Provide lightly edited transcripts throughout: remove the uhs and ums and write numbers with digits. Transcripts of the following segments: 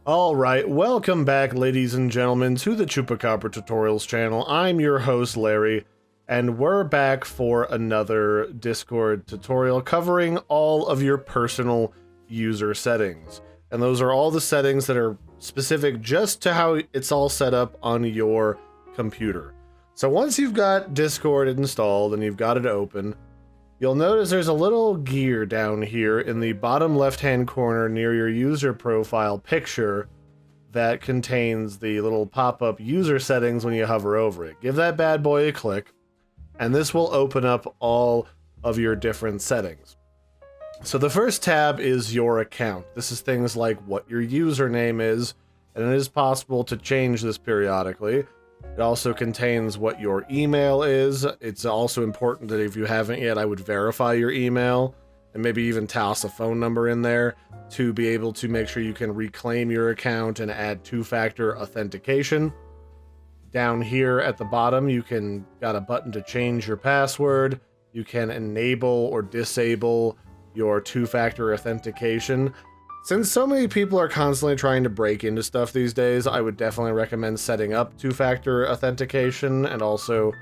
Alright, welcome back ladies and gentlemen to the Chupacabra tutorials channel. I'm your host Larry, and we're back for another Discord tutorial covering all of your personal user settings. And those are all the settings that are specific just to how it's all set up on your computer. So once you've got Discord installed and you've got it open, you'll notice there's a little gear down here in the bottom left-hand corner near your user profile picture that contains the little pop-up user settings when you hover over it. Give that bad boy a click, and this will open up all of your different settings. So the first tab is your account. This is things like what your username is, and it is possible to change this periodically. It also contains what your email is. It's also important that if you haven't yet, I would verify your email and maybe even toss a phone number in there to be able to make sure you can reclaim your account and add two-factor authentication. Down here at the bottom, you got a button to change your password. You can enable or disable your two-factor authentication. Since so many people are constantly trying to break into stuff these days, I would definitely recommend setting up two-factor authentication and also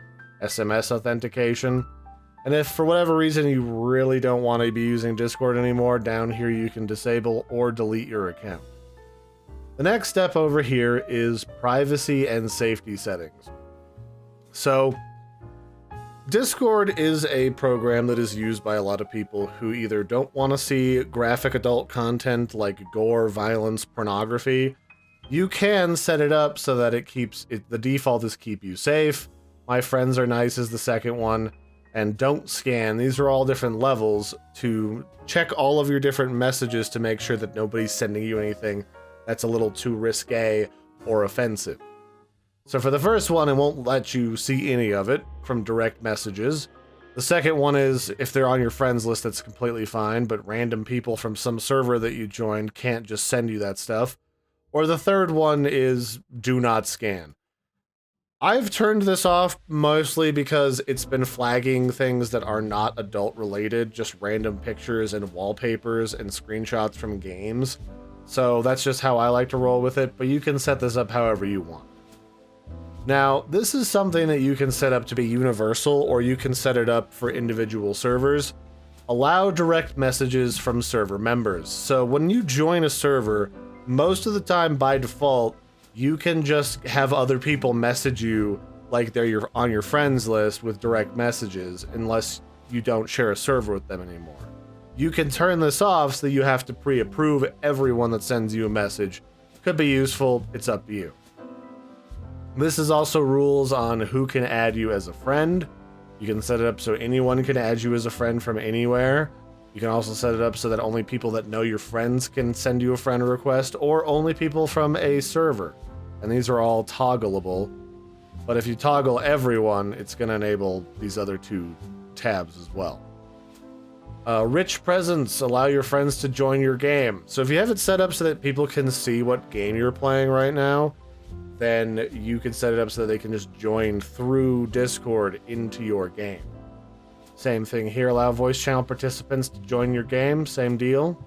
SMS authentication. And if for whatever reason you really don't want to be using Discord anymore, down here you can disable or delete your account. The next step over here is privacy and safety settings. So Discord is a program that is used by a lot of people who either don't want to see graphic adult content like gore, violence, pornography. You can set it up so that the default is keep you safe. My friends are nice is the second one, and don't scan. These are all different levels to check all of your different messages to make sure that nobody's sending you anything that's a little too risque or offensive. So for the first one, it won't let you see any of it from direct messages. The second one is if they're on your friends list, that's completely fine, but random people from some server that you joined can't just send you that stuff. Or the third one is do not scan. I've turned this off mostly because it's been flagging things that are not adult related, just random pictures and wallpapers and screenshots from games. So that's just how I like to roll with it, but you can set this up however you want. Now, this is something that you can set up to be universal, or you can set it up for individual servers. Allow direct messages from server members. So when you join a server, most of the time by default, you can just have other people message you like they're on your friends list with direct messages, unless you don't share a server with them anymore. You can turn this off so that you have to pre-approve everyone that sends you a message. Could be useful, it's up to you. This is also rules on who can add you as a friend. You can set it up so anyone can add you as a friend from anywhere. You can also set it up so that only people that know your friends can send you a friend request, or only people from a server. And these are all toggleable. But if you toggle everyone, it's going to enable these other two tabs as well. Rich presents allow your friends to join your game. So if you have it set up so that people can see what game you're playing right now, then you can set it up so that they can just join through Discord into your game. Same thing here, allow voice channel participants to join your game, same deal.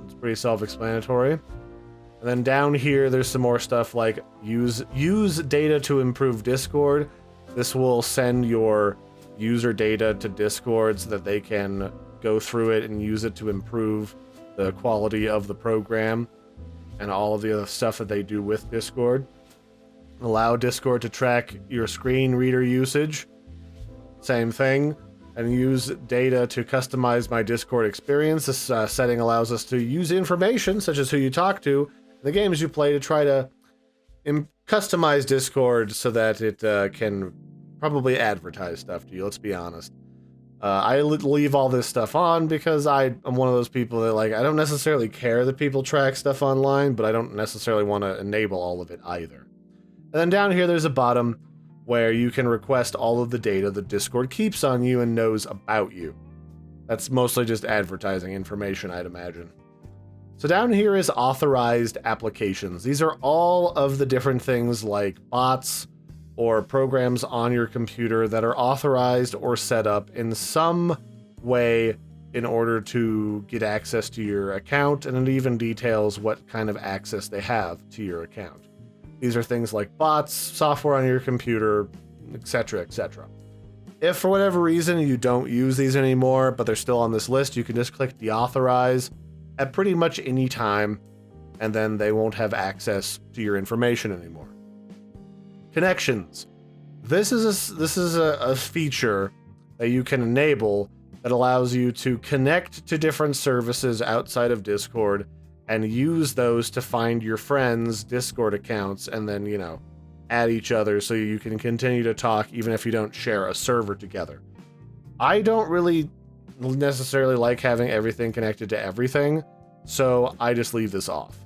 It's pretty self-explanatory. And then down here, there's some more stuff like use data to improve Discord. This will send your user data to Discord so that they can go through it and use it to improve the quality of the program and all of the other stuff that they do with Discord. Allow Discord to track your screen reader usage. Same thing. And use data to customize my Discord experience. This setting allows us to use information, such as who you talk to, the games you play, to try to customize Discord so that it can probably advertise stuff to you, let's be honest. I leave all this stuff on because I'm one of those people that, like, I don't necessarily care that people track stuff online, but I don't necessarily want to enable all of it either. And then down here, there's a bottom where you can request all of the data that Discord keeps on you and knows about you. That's mostly just advertising information, I'd imagine. So down here is Authorized Applications. These are all of the different things like bots or programs on your computer that are authorized or set up in some way in order to get access to your account, and it even details what kind of access they have to your account. These are things like bots, software on your computer, etc., etc. If for whatever reason you don't use these anymore, but they're still on this list, you can just click deauthorize at pretty much any time, and then they won't have access to your information anymore. Connections. This is a feature that you can enable that allows you to connect to different services outside of Discord and use those to find your friends' Discord accounts and then, you know, add each other so you can continue to talk even if you don't share a server together. I don't really necessarily like having everything connected to everything, so I just leave this off.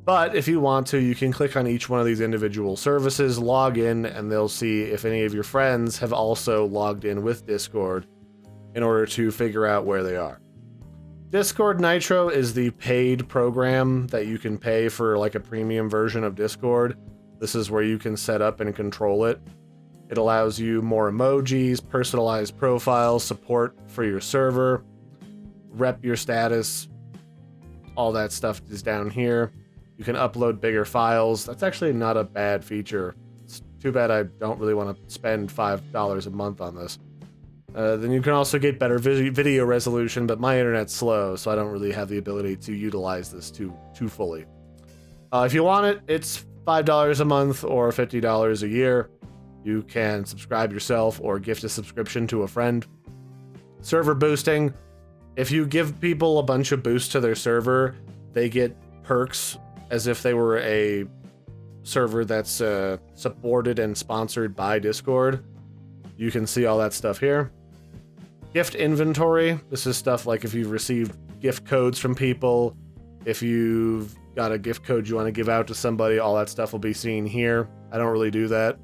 But if you want to, you can click on each one of these individual services, log in, and they'll see if any of your friends have also logged in with Discord in order to figure out where they are. Discord Nitro is the paid program that you can pay for, like a premium version of Discord. This is where you can set up and control it. It allows you more emojis, personalized profiles, support for your server, rep your status. All that stuff is down here. You can upload bigger files. That's actually not a bad feature. It's too bad I don't really want to spend $5 a month on this. Then you can also get better video resolution, but my internet's slow, so I don't really have the ability to utilize this too fully. If you want it, it's $5 a month or $50 a year. You can subscribe yourself or gift a subscription to a friend. Server boosting. If you give people a bunch of boosts to their server, they get perks as if they were a server that's supported and sponsored by Discord. You can see all that stuff here. Gift inventory. This is stuff like if you've received gift codes from people, if you've got a gift code you want to give out to somebody, all that stuff will be seen here. I don't really do that.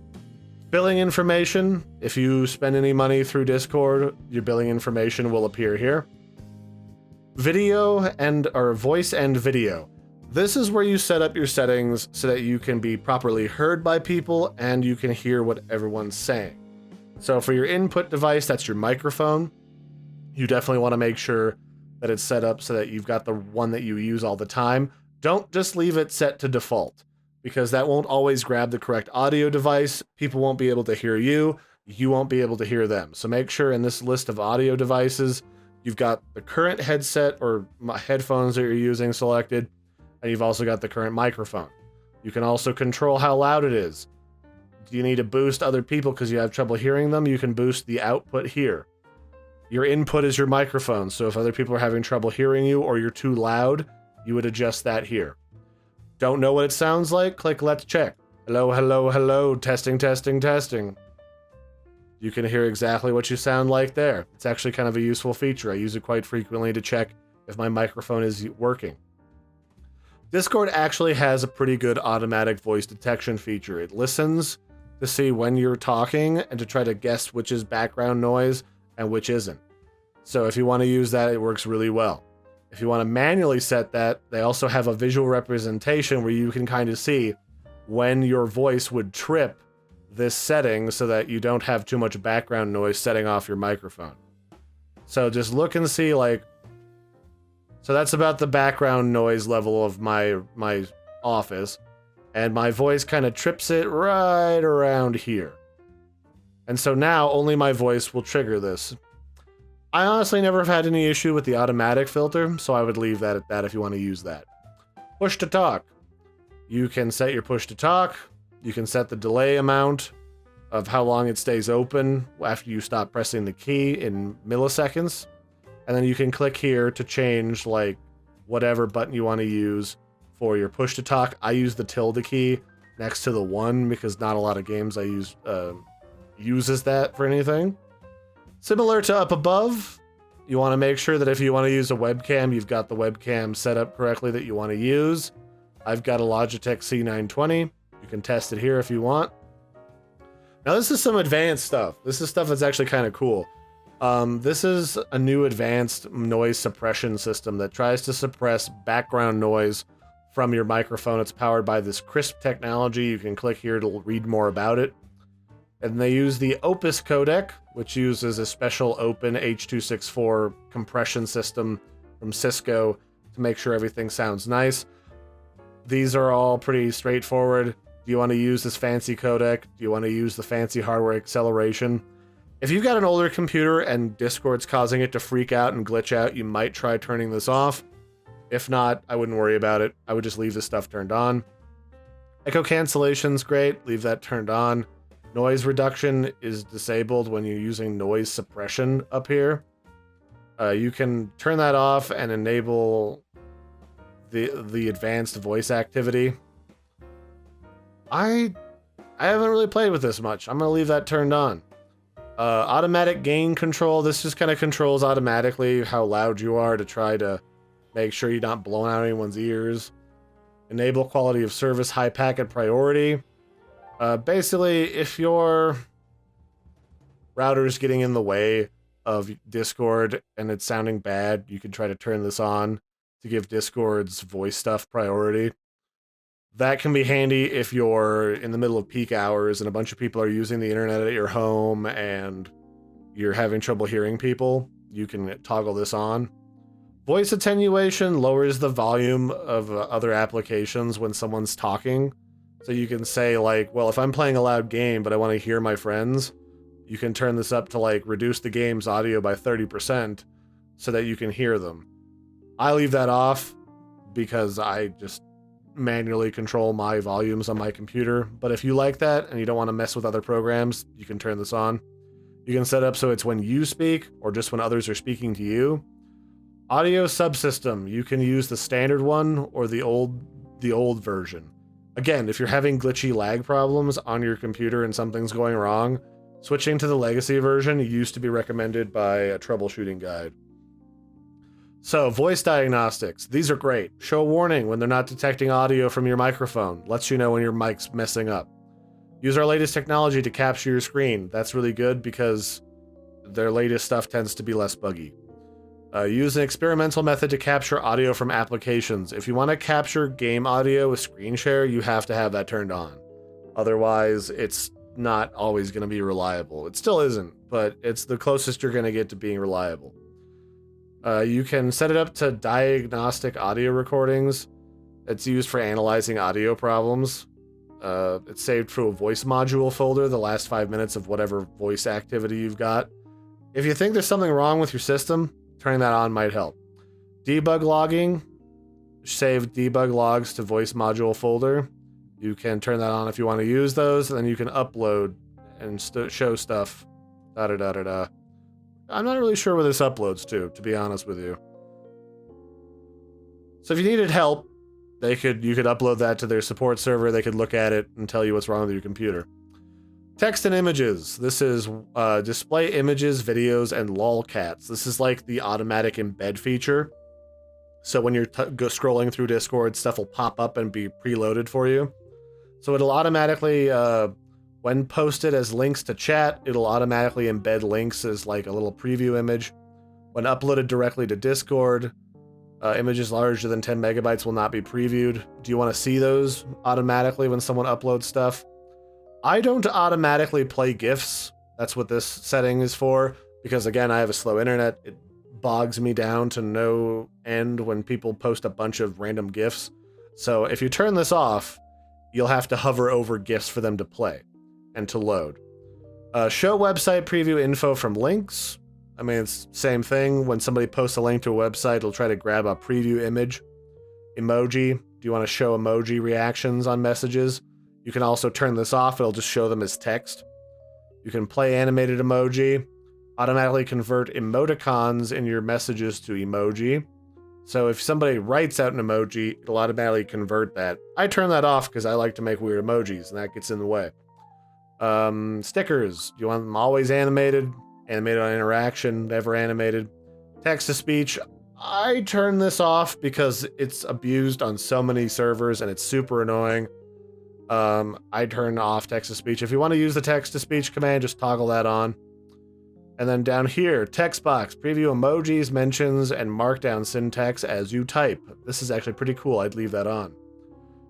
Billing information. If you spend any money through Discord, your billing information will appear here. Video or voice and video. This is where you set up your settings so that you can be properly heard by people and you can hear what everyone's saying. So for your input device, that's your microphone. You definitely want to make sure that it's set up so that you've got the one that you use all the time. Don't just leave it set to default, because that won't always grab the correct audio device. People won't be able to hear you. You won't be able to hear them. So make sure in this list of audio devices, you've got the current headset or headphones that you're using selected, and you've also got the current microphone. You can also control how loud it is. Do you need to boost other people because you have trouble hearing them? You can boost the output here. Your input is your microphone, so if other people are having trouble hearing you or you're too loud, you would adjust that here. Don't know what it sounds like? Click Let's Check. Hello, hello, hello, testing, testing, testing. You can hear exactly what you sound like there. It's actually kind of a useful feature. I use it quite frequently to check if my microphone is working. Discord actually has a pretty good automatic voice detection feature. It listens to see when you're talking and to try to guess which is background noise and which isn't. So if you want to use that, it works really well. If you want to manually set that, they also have a visual representation where you can kind of see when your voice would trip this setting so that you don't have too much background noise setting off your microphone. So just look and see, like, so that's about the background noise level of my office, and my voice kind of trips it right around here. And so now only my voice will trigger this. I honestly never have had any issue with the automatic filter, so I would leave that at that if you want to use that. Push to talk. You can set your push to talk. You can set the delay amount of how long it stays open after you stop pressing the key in milliseconds. And then you can click here to change, like, whatever button you want to use for your push to talk. I use the tilde key next to the 1 because not a lot of games I use uses that for anything. Similar to up above, you want to make sure that if you want to use a webcam, you've got the webcam set up correctly that you want to use. I've got a Logitech C920. You can test it here if you want. Now this is some advanced stuff. This is stuff that's actually kind of cool. This is a new advanced noise suppression system that tries to suppress background noise from your microphone. It's powered by this crisp technology. You can click here to read more about it. And they use the Opus codec, which uses a special open H.264 compression system from Cisco to make sure everything sounds nice. These are all pretty straightforward. Do you want to use this fancy codec? Do you want to use the fancy hardware acceleration? If you've got an older computer and Discord's causing it to freak out and glitch out, you might try turning this off. If not, I wouldn't worry about it. I would just leave this stuff turned on. Echo cancellation's great. Leave that turned on. Noise reduction is disabled when you're using noise suppression up here. You can turn that off and enable the advanced voice activity. I haven't really played with this much. I'm going to leave that turned on. Automatic gain control. This just kind of controls automatically how loud you are to try to make sure you're not blowing out anyone's ears. Enable quality of service, high packet priority. Basically, if your router's getting in the way of Discord and it's sounding bad, you can try to turn this on to give Discord's voice stuff priority. That can be handy if you're in the middle of peak hours and a bunch of people are using the internet at your home and you're having trouble hearing people. You can toggle this on. Voice attenuation lowers the volume of other applications when someone's talking. So you can say like, well, if I'm playing a loud game but I want to hear my friends, you can turn this up to like reduce the game's audio by 30% so that you can hear them. I leave that off because I just manually control my volumes on my computer. But if you like that and you don't want to mess with other programs, you can turn this on. You can set up so it's when you speak or just when others are speaking to you. Audio subsystem, you can use the standard one or the old version. Again, if you're having glitchy lag problems on your computer and something's going wrong, switching to the legacy version used to be recommended by a troubleshooting guide. So, voice diagnostics. These are great. Show a warning when they're not detecting audio from your microphone. Lets you know when your mic's messing up. Use our latest technology to capture your screen. That's really good because their latest stuff tends to be less buggy. Use an experimental method to capture audio from applications. If you want to capture game audio with screen share, you have to have that turned on. Otherwise, it's not always going to be reliable. It still isn't, but it's the closest you're going to get to being reliable. You can set it up to diagnostic audio recordings. It's used for analyzing audio problems. It's saved to a voice module folder, the last 5 minutes of whatever voice activity you've got. If you think there's something wrong with your system, turning that on might help. Debug logging. Save debug logs to voice module folder. You can turn that on if you want to use those, and then you can upload and show stuff. I'm not really sure where this uploads to be honest with you. So if you needed help, you could upload that to their support server. They could look at it and tell you what's wrong with your computer. Text and images. This is display images, videos, and lolcats. This is like the automatic embed feature. So when you're scrolling through Discord, stuff will pop up and be preloaded for you. So it'll automatically, when posted as links to chat, it'll automatically embed links as like a little preview image. When uploaded directly to Discord, images larger than 10 megabytes will not be previewed. Do you want to see those automatically when someone uploads stuff? I don't automatically play GIFs. That's what this setting is for. Because again, I have a slow internet. It bogs me down to no end when people post a bunch of random GIFs. So if you turn this off, you'll have to hover over GIFs for them to play and to load. Show website preview info from links. I mean, it's the same thing. When somebody posts a link to a website, it'll try to grab a preview image. Emoji. Do you want to show emoji reactions on messages? You can also turn this off. It'll just show them as text. You can play animated emoji. Automatically convert emoticons in your messages to emoji. So if somebody writes out an emoji, it'll automatically convert that. I turn that off because I like to make weird emojis, and that gets in the way. Stickers. Do you want them always animated? Animated on interaction, never animated. Text-to-speech. I turn this off because it's abused on so many servers, and it's super annoying. I turn off text-to-speech. If you want to use the text-to-speech command, just toggle that on. And then down here, text box, preview emojis, mentions, and markdown syntax as you type. This is actually pretty cool. I'd leave that on.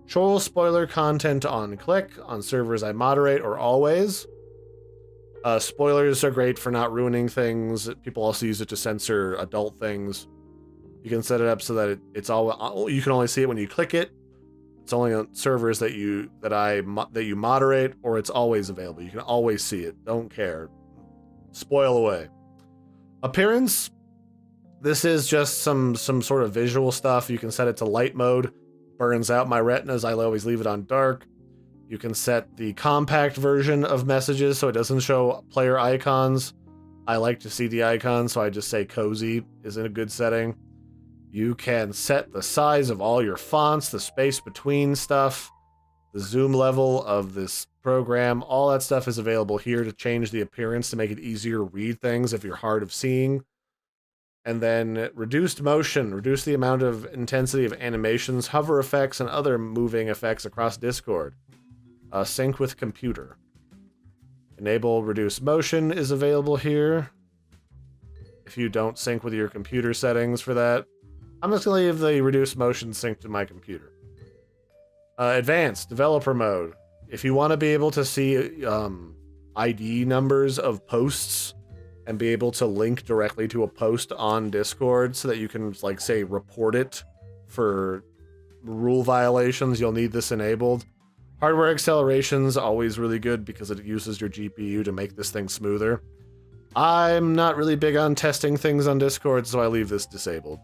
Show spoiler content on click, on servers I moderate, or always. Spoilers are great for not ruining things. People also use it to censor adult things. You can set it up so that it's all you can only see it when you click it. It's only on servers that you moderate, or it's always available. You can always see it. Don't care. Spoil away. Appearance. This is just some sort of visual stuff. You can set it to light mode. Burns out my retinas. I always leave it on dark. You can set the compact version of messages so it doesn't show player icons. I like to see the icons, so I just say cozy is in a good setting. You can set the size of all your fonts, the space between stuff, the zoom level of this program. All that stuff is available here to change the appearance to make it easier to read things if you're hard of seeing. And then reduced motion, reduce the amount of intensity of animations, hover effects, and other moving effects across Discord. Sync with computer. Enable reduced motion is available here. If you don't sync with your computer settings for that, I'm just going to leave the reduced motion synced to my computer. Advanced developer mode. If you want to be able to see ID numbers of posts and be able to link directly to a post on Discord so that you can, like, say, report it for rule violations, you'll need this enabled. Hardware acceleration's always really good because it uses your GPU to make this thing smoother. I'm not really big on testing things on Discord, so I leave this disabled.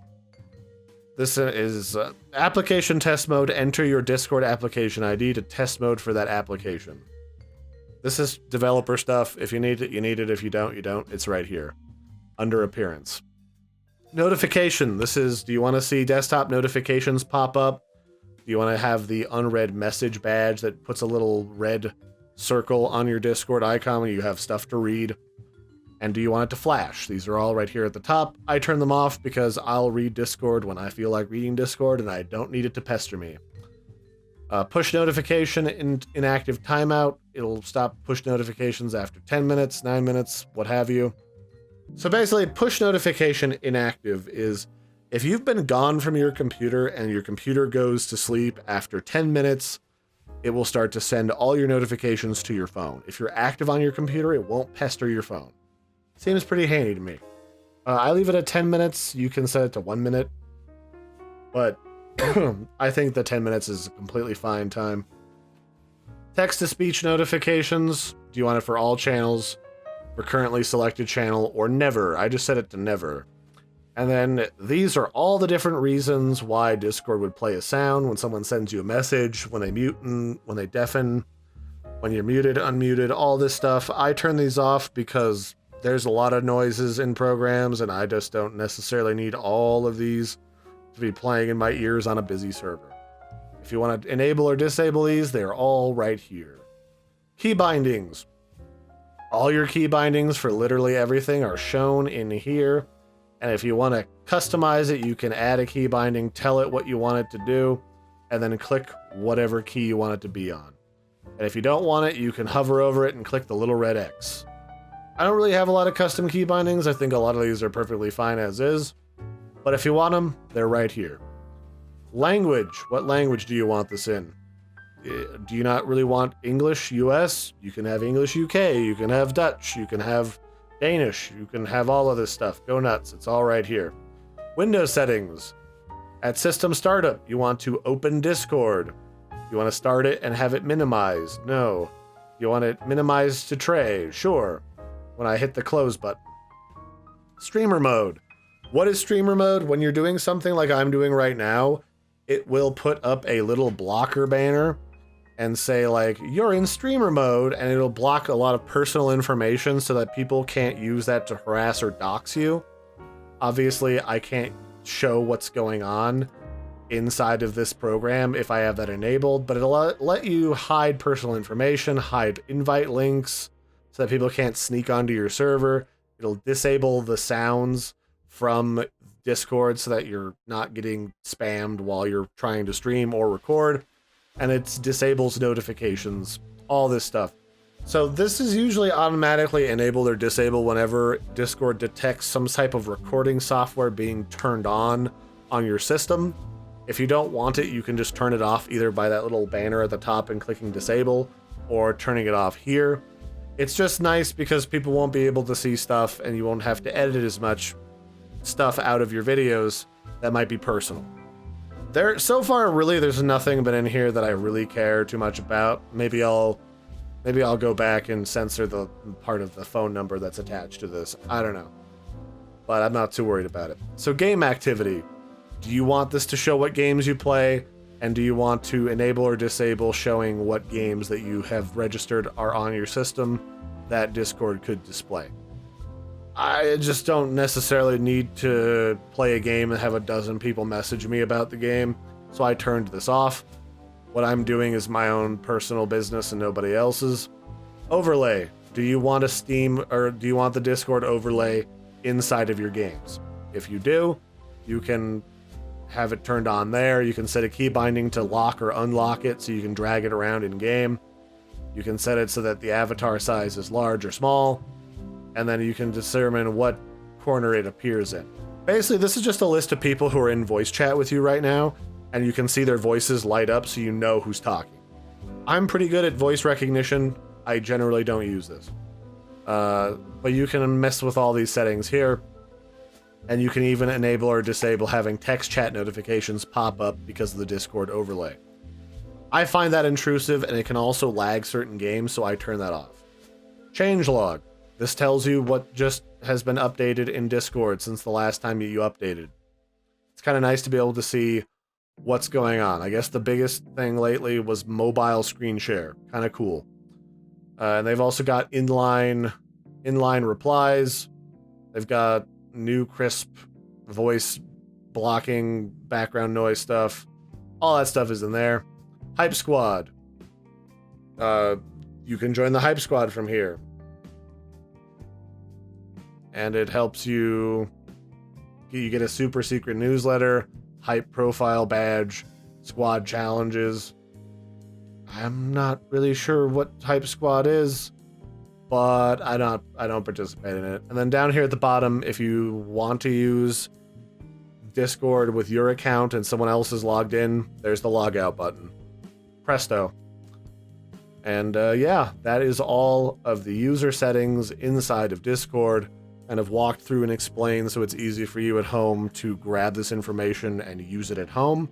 This is application test mode. Enter your Discord application ID to test mode for that application. This is developer stuff. If you need it, you need it. If you don't, you don't. It's right here under appearance. Notification. This is, do you want to see desktop notifications pop up? Do you want to have the unread message badge that puts a little red circle on your Discord icon when you have stuff to read? And do you want it to flash? These are all right here at the top. I turn them off because I'll read Discord when I feel like reading Discord and I don't need it to pester me. Push notification in inactive timeout. It'll stop push notifications after 10 minutes, 9 minutes, what have you. So basically, push notification inactive is if you've been gone from your computer and your computer goes to sleep after 10 minutes, it will start to send all your notifications to your phone. If you're active on your computer, it won't pester your phone. Seems pretty handy to me. I leave it at 10 minutes. You can set it to 1 minute. But I think the 10 minutes is a completely fine time. Text-to-speech notifications. Do you want it for all channels, for currently selected channel, or never? I just set it to never. And then these are all the different reasons why Discord would play a sound when someone sends you a message, when they mute, when they deafen, when you're muted, unmuted, all this stuff. I turn these off because there's a lot of noises in programs and I just don't necessarily need all of these to be playing in my ears on a busy server. If you want to enable or disable these, they're all right here. Key bindings. All your key bindings for literally everything are shown in here. And if you want to customize it, you can add a key binding, tell it what you want it to do, and then click whatever key you want it to be on. And if you don't want it, you can hover over it and click the little red X. I don't really have a lot of custom key bindings. I think a lot of these are perfectly fine as is. But if you want them, they're right here. Language. What language do you want this in? Do you not really want English US? You can have English UK. You can have Dutch. You can have Danish. You can have all of this stuff. Go nuts. It's all right here. Windows settings. At system startup, you want to open Discord. You want to start it and have it minimized? No. You want it minimized to tray? Sure. When I hit the close button. Streamer mode. What is streamer mode? When you're doing something like I'm doing right now, it will put up a little blocker banner and say, like, you're in streamer mode, and it'll block a lot of personal information so that people can't use that to harass or dox you. Obviously, I can't show what's going on inside of this program if I have that enabled, but it'll let you hide personal information, hide invite links so that people can't sneak onto your server. It'll disable the sounds from Discord so that you're not getting spammed while you're trying to stream or record. And it disables notifications, all this stuff. So this is usually automatically enabled or disabled whenever Discord detects some type of recording software being turned on your system. If you don't want it, you can just turn it off either by that little banner at the top and clicking disable, or turning it off here. It's just nice because people won't be able to see stuff and you won't have to edit as much stuff out of your videos that might be personal. So far, really, there's nothing but in here that I really care too much about. Maybe I'll go back and censor the part of the phone number that's attached to this. I don't know. But I'm not too worried about it. So game activity. Do you want this to show what games you play? And do you want to enable or disable showing what games that you have registered are on your system that Discord could display? I just don't necessarily need to play a game and have a dozen people message me about the game, so I turned this off. What I'm doing is my own personal business and nobody else's. Overlay. Do you want a Steam or do you want the Discord overlay inside of your games? If you do, you can have it turned on there. You can set a key binding to lock or unlock it so you can drag it around in game. You can set it so that the avatar size is large or small, and then you can determine what corner it appears in. Basically, this is just a list of people who are in voice chat with you right now, and you can see their voices light up so you know who's talking. I'm pretty good at voice recognition. I generally don't use this. But you can mess with all these settings here, and you can even enable or disable having text chat notifications pop up because of the Discord overlay. I find that intrusive, and it can also lag certain games, so I turn that off. Changelog. This tells you what just has been updated in Discord since the last time you updated. It's kind of nice to be able to see what's going on. I guess the biggest thing lately was mobile screen share. Kind of cool. And they've also got inline replies. They've got new crisp voice blocking, background noise stuff. All that stuff is in there. Hype Squad. You can join the Hype Squad from here. And it helps you get a super secret newsletter, hype profile badge, squad challenges. I'm not really sure what Hype Squad is, but I don't participate in it. And then down here at the bottom, if you want to use Discord with your account and someone else is logged in, there's the logout button. Presto. And yeah, that is all of the user settings inside of Discord. And have walked through and explained so it's easy for you at home to grab this information and use it at home.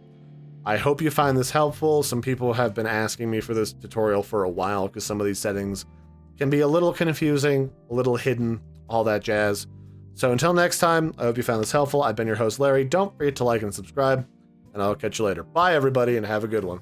I hope you find this helpful. Some people have been asking me for this tutorial for a while because some of these settings can be a little confusing, a little hidden, all that jazz. So until next time, I hope you found this helpful. I've been your host, Larry. Don't forget to like and subscribe, and I'll catch you later. Bye, everybody, and have a good one.